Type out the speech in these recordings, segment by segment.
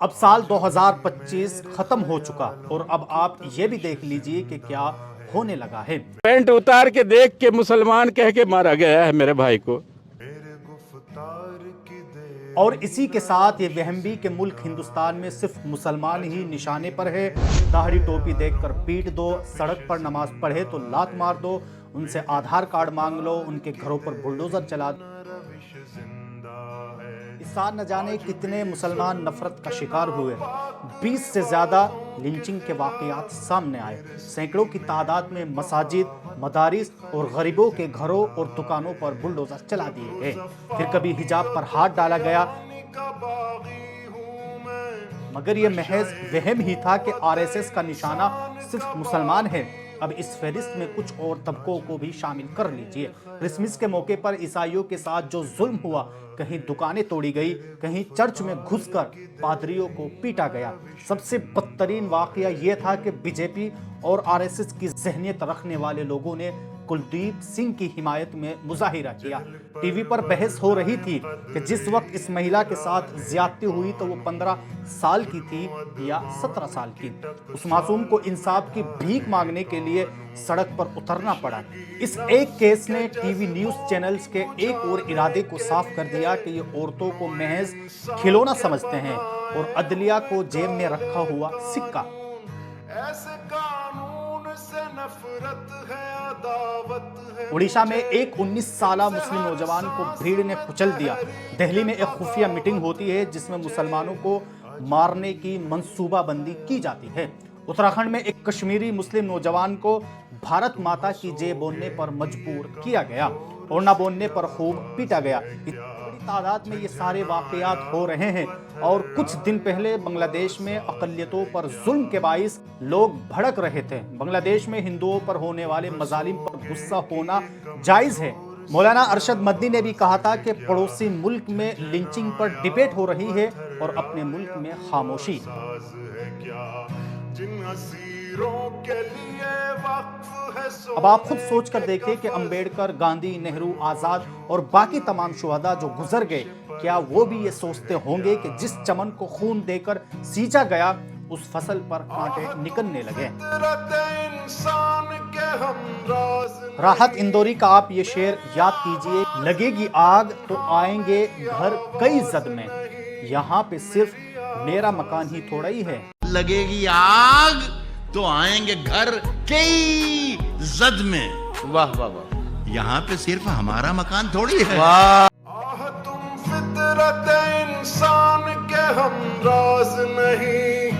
अब साल 2025 खत्म हो चुका और अब आप ये भी देख लीजिए कि क्या होने लगा है। पैंट उतार के देख के मुसलमान कह के मारा गया है मेरे भाई को। और इसी के साथ ये वहम भी कि मुल्क हिंदुस्तान में सिर्फ मुसलमान ही निशाने पर है। दाढ़ी टोपी देखकर पीट दो, सड़क पर नमाज पढ़े तो लात मार दो, उनसे आधार कार्ड मांग लो, उनके घरों पर बुलडोजर चला दो। इस साल न जाने कितने मुसलमान नफरत का शिकार हुए। 20 से ज्यादा लिंचिंग के वाकयात सामने आए। सैकड़ों की तादाद में मसाजिद, मदारिस और गरीबों के घरों और दुकानों पर बुलडोजर चला दिए गए। फिर कभी हिजाब पर हाथ डाला गया, मगर यह महज वहम ही था कि आरएसएस का निशाना सिर्फ मुसलमान है। अब इस फहरिस्त में कुछ और तबकों को भी शामिल कर लीजिए। क्रिसमस के मौके पर ईसाइयों के साथ जो जुल्म हुआ, कहीं दुकानें तोड़ी गई, कहीं चर्च में घुसकर पादरियों को पीटा गया। सबसे बदतरीन वाकया यह था कि बीजेपी और आरएसएस की ज़हनियत रखने वाले लोगों ने कुलदीप सिंह की हिमायत में मुजाहिरा किया। टीवी पर बहस हो रही थी कि जिस वक्त इस महिला के साथ ज्यादती हुई तो वो 15 साल की थी या 17 साल की। उस मासूम को इंसाफ की भीख मांगने के लिए सड़क पर उतरना पड़ा। इस एक केस ने टीवी न्यूज चैनल्स के एक और इरादे को साफ कर दिया कि ये औरतों को महज खिलौना समझते हैं और अदलिया को जेब में रखा हुआ सिक्का। ऐसे कानून से नफरत है, अदावत है। उड़ीसा में एक 19 साला मुस्लिम नौजवान को भीड़ ने कुचल दिया। दिल्ली में एक खुफिया मीटिंग होती है जिसमें मुसलमानों को मारने की मंसूबाबंदी की जाती है। उत्तराखंड में एक कश्मीरी मुस्लिम नौजवान को भारत माता की जय बोलने पर मजबूर किया गया और न बोलने पर खूब पीटा गया। तादाद में ये सारे वाकयात हो रहे हैं और कुछ दिन पहले बांग्लादेश में अक़लियतों पर जुल्म के बाइस लोग भड़क रहे थे। बांग्लादेश में हिंदुओं पर होने वाले मजालिम पर गुस्सा होना जायज है। मौलाना अरशद मदनी ने भी कहा था कि पड़ोसी मुल्क में लिंचिंग पर डिबेट हो रही है और अपने मुल्क में खामोशी। अब आप खुद सोच कर देखिए कि अंबेडकर, गांधी, नेहरू, आजाद और बाकी तमाम शुहदा जो गुजर गए, क्या वो भी ये सोचते होंगे कि जिस चमन को खून देकर सींचा गया उस फसल पर कांटे निकलने लगे। राहत इंदौरी का आप ये शेर याद कीजिए, लगेगी आग तो आएंगे घर कई जद में, यहाँ पे सिर्फ मेरा मकान ही थोड़ा ही है। लगेगी आग तो आएंगे घर कई जद में। वाह वाह वाह, यहाँ पे सिर्फ हमारा मकान थोड़ी है। वाह, तुम फितरत इंसान के हमराज नहीं,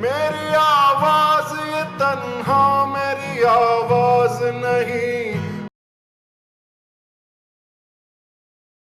मेरी आवाज ये तन्हा मेरी आवाज नहीं।